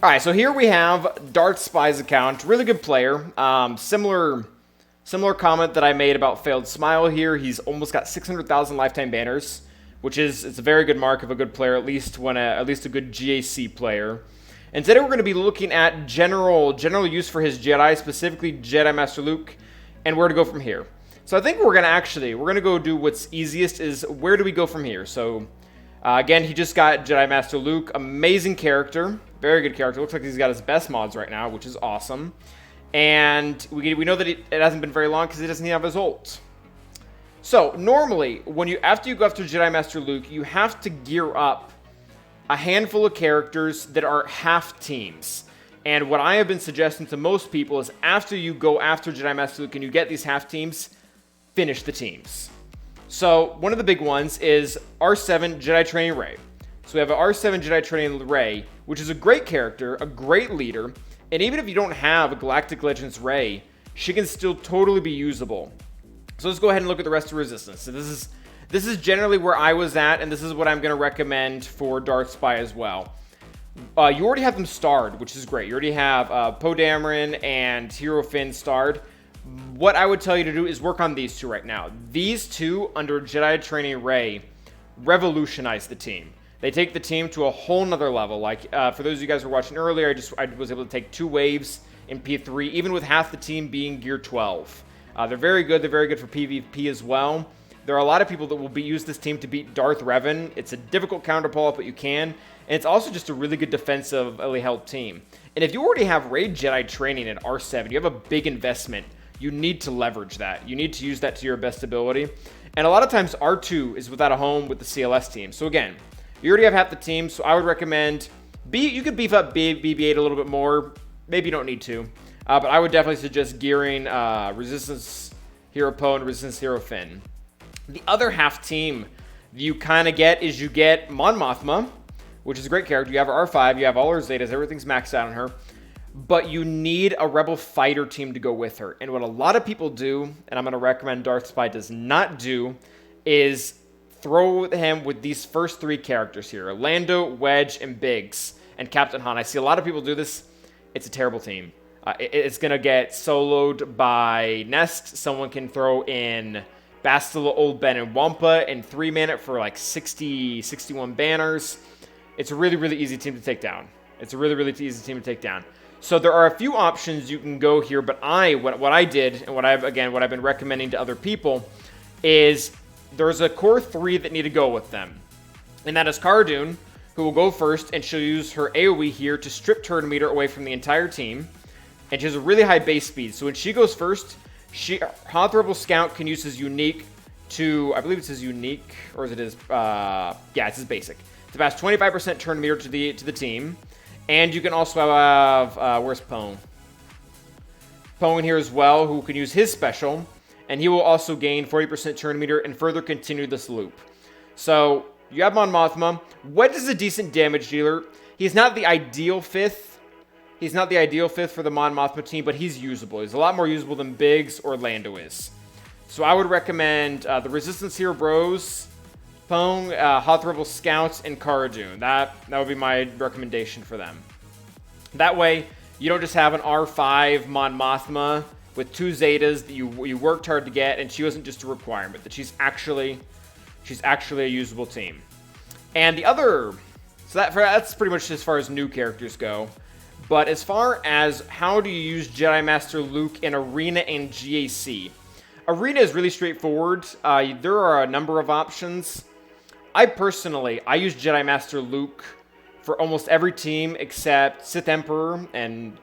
All right, so here we have DarthSpy's account. Really good player. Similar comment that I made about Failed Smile here. He's almost got 600,000 lifetime banners, which is it's a very good mark of a good player, at least a good GAC player. And today we're going to be looking at general use for his Jedi, specifically Jedi Master Luke, and where to go from here. So I think we're going to go do what's easiest is where do we go from here. So again, he just got Jedi Master Luke, amazing character, very good character. Looks like he's got his best mods right now, which is awesome. And we know that it hasn't been very long because he doesn't have his ult. So normally, after you go after Jedi Master Luke, you have to gear up a handful of characters that are half teams. And what I have been suggesting to most people is after you go after Jedi Master Luke and you get these half teams, finish the teams. So one of the big ones is R7 Jedi Training Rey. So we have an R7 Jedi Training Rey, which is a great character, a great leader, and even if you don't have a Galactic Legends Rey, she can still totally be usable. So let's go ahead and look at the rest of Resistance. So this is generally where I was at, and this is what I'm going to recommend for DarthSpy as well. You already have them starred, which is great. You already have Poe Dameron and Hero Finn starred. What I would tell you to do is work on these two right now. These two, under Jedi Training Rey, revolutionize the team. They take the team to a whole nother level. Like, for those of you guys who were watching earlier, I was able to take 2 waves in P3, even with half the team being Gear 12. They're very good. They're very good for PvP as well. There are a lot of people that will use this team to beat Darth Revan. It's a difficult counter pull-up, but you can. And it's also just a really good defensively held team. And if you already have Rey Jedi training in R7, you have a big investment. You need to leverage that. You need to use that to your best ability. And a lot of times R2 is without a home with the CLS team. So again, you already have half the team, so I would recommend you could beef up BB-8 a little bit more. Maybe you don't need to. But I would definitely suggest gearing Resistance Hero Poe and Resistance Hero Finn. The other half team you kind of get is you get Mon Mothma, which is a great character. You have her R5, you have all her Zetas, everything's maxed out on her. But you need a Rebel fighter team to go with her. And what a lot of people do, and I'm going to recommend DarthSpy does not do, is throw him with these first 3 characters here. Lando, Wedge, and Biggs, and Captain Han. I see a lot of people do this. It's a terrible team. It's going to get soloed by Nest. Someone can throw in Bastila, Old Ben, and Wampa and 3-man it for like 60, 61 banners. It's a really, really easy team to take down. So there are a few options you can go here, but what I did and what I've been recommending to other people is there's a core 3 that need to go with them. And that is Cara Dune, who will go first, and she'll use her AoE here to strip turn meter away from the entire team. And she has a really high base speed. So when she goes first, Hoth Rebel Scout can use his unique to, I believe it's his unique, or is it his, yeah, it's his basic. To pass 25% turn meter to the team. And you can also have, where's Poe? Poe in here as well, who can use his special. And he will also gain 40% turn meter and further continue this loop. So you have Mon Mothma. Wedge is a decent damage dealer. He's not the ideal 5th. He's not the ideal 5th for the Mon Mothma team, but he's usable. He's a lot more usable than Biggs or Lando is. So I would recommend the Resistance Hero Bros, Poe, Hoth Rebel Scouts, and Cara Dune. That would be my recommendation for them. That way, you don't just have an R5 Mon Mothma with 2 Zetas that you worked hard to get, and she wasn't just a requirement, that she's actually a usable team. And the other, so that's pretty much as far as new characters go. But as far as how do you use Jedi Master Luke in Arena and GAC, Arena is really straightforward. There are a number of options. I use Jedi Master Luke for almost every team except Sith Emperor, and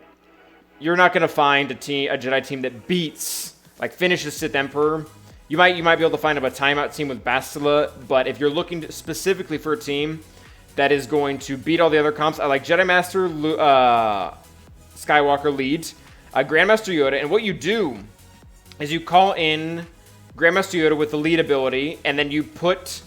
you're not going to find a Jedi team that finishes Sith Emperor. You might be able to find a timeout team with Bastila, but if you're looking specifically for a team that is going to beat all the other comps, I like Jedi Master Skywalker lead, Grandmaster Yoda, and what you do is you call in Grandmaster Yoda with the lead ability, and then you put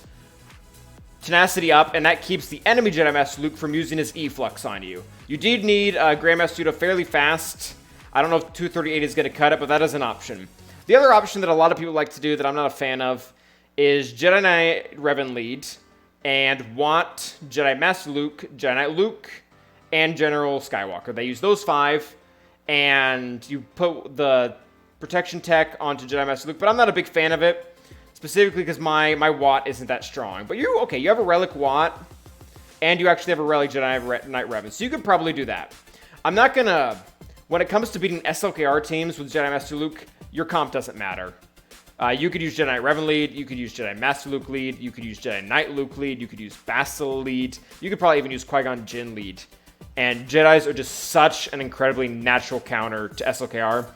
Tenacity up, and that keeps the enemy Jedi Master Luke from using his E-Flux on you. You did need Grandmaster Yoda fairly fast. I don't know if 238 is going to cut it, but that is an option. The other option that a lot of people like to do that I'm not a fan of is Jedi Knight Revan lead, and want Jedi Master Luke, Jedi Knight Luke, and General Skywalker. They use those 5, and you put the protection tech onto Jedi Master Luke, but I'm not a big fan of it, specifically because my Watt isn't that strong. But you have a Relic Watt, and you actually have a Relic Jedi Knight Revan, so you could probably do that. I'm not gonna... When it comes to beating SLKR teams with Jedi Master Luke, your comp doesn't matter. You could use Jedi Knight Revan lead, you could use Jedi Master Luke lead, you could use Jedi Knight Luke lead, you could use Bastila lead, you could probably even use Qui-Gon Jinn lead. And Jedis are just such an incredibly natural counter to SLKR.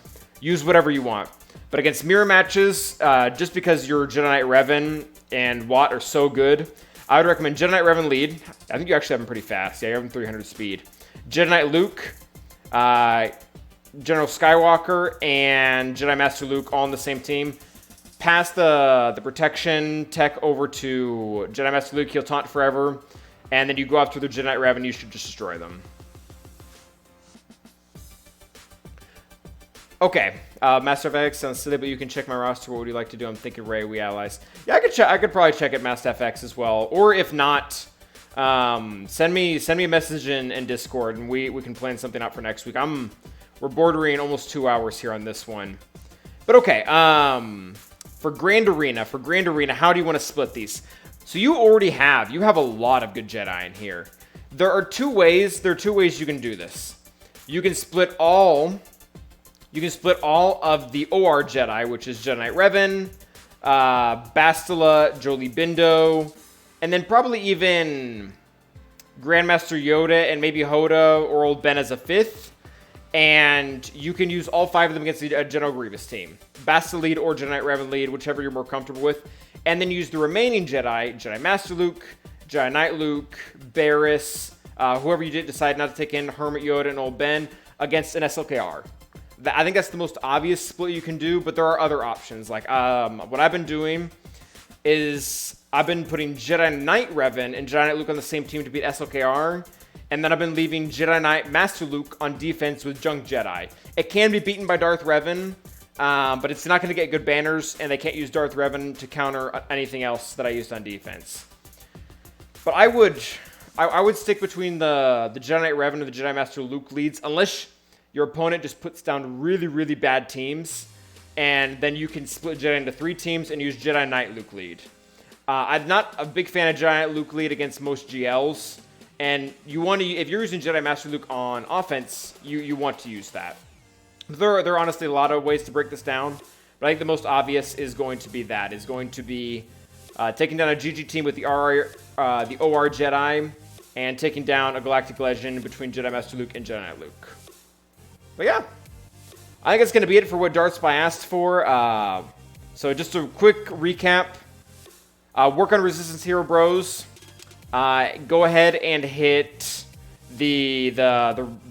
Use whatever you want. But against mirror matches, just because your Jedi Knight Revan and Watt are so good, I would recommend Jedi Knight Revan lead. I think you actually have him pretty fast. Yeah, you have him 300 speed. Jedi Knight Luke, General Skywalker, and Jedi Master Luke all on the same team. Pass the protection tech over to Jedi Master Luke, he'll taunt forever, and then you go after the Jedi Knight Revan, you should just destroy them. Okay, Master FX sounds silly, but you can check my roster. What would you like to do? I'm thinking Ray, we allies. Yeah, I could probably check at Master FX as well, or if not, send me a message in Discord, and we can plan something out for next week. We're bordering almost 2 hours here on this one, but okay. For Grand Arena, how do you want to split these? So you have a lot of good Jedi in here. There are two ways you can do this. You can split all of the OR Jedi, which is Jedi Knight Revan, Bastila, Jolie Bindo, and then probably even Grandmaster Yoda and maybe Hoda or Old Ben as a 5th. And you can use all 5 of them against a General Grievous team. Bastila lead or Jedi Knight Revan lead, whichever you're more comfortable with. And then use the remaining Jedi Master Luke, Jedi Knight Luke, Barriss, whoever you did decide not to take in, Hermit Yoda and Old Ben, against an SLKR. I think that's the most obvious split you can do, but there are other options. Like, what I've been doing is I've been putting Jedi Knight Revan and Jedi Knight Luke on the same team to beat SLKR, and then I've been leaving Jedi Knight Master Luke on defense with Junk Jedi. It can be beaten by Darth Revan, but it's not going to get good banners, and they can't use Darth Revan to counter anything else that I used on defense. But I would stick between the Jedi Knight Revan and the Jedi Master Luke leads, unless your opponent just puts down really, really bad teams, and then you can split Jedi into 3 teams and use Jedi Knight Luke lead. I'm not a big fan of Jedi Knight Luke lead against most GLs, and if you're using Jedi Master Luke on offense, you want to use that. There are honestly a lot of ways to break this down, but I think the most obvious is going to be taking down a GG team with the OR Jedi, and taking down a Galactic Legend between Jedi Master Luke and Jedi Knight Luke. But yeah, I think that's going to be it for what DarthSpy asked for. So just a quick recap. Work on Resistance Hero Bros. Go ahead and hit the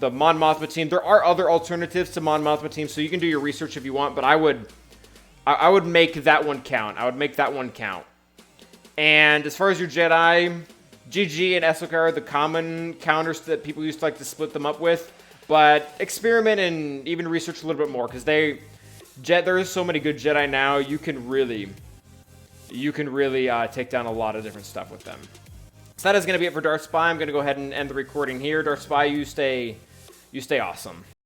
Mon Mothma team. There are other alternatives to Mon Mothma team, so you can do your research if you want, but I would make that one count. And as far as your Jedi, GG and SLK are the common counters that people used to like to split them up with. But experiment and even research a little bit more, because there is so many good Jedi now. You can really take down a lot of different stuff with them. So that is going to be it for DarthSpy. I'm going to go ahead and end the recording here. DarthSpy, you stay awesome.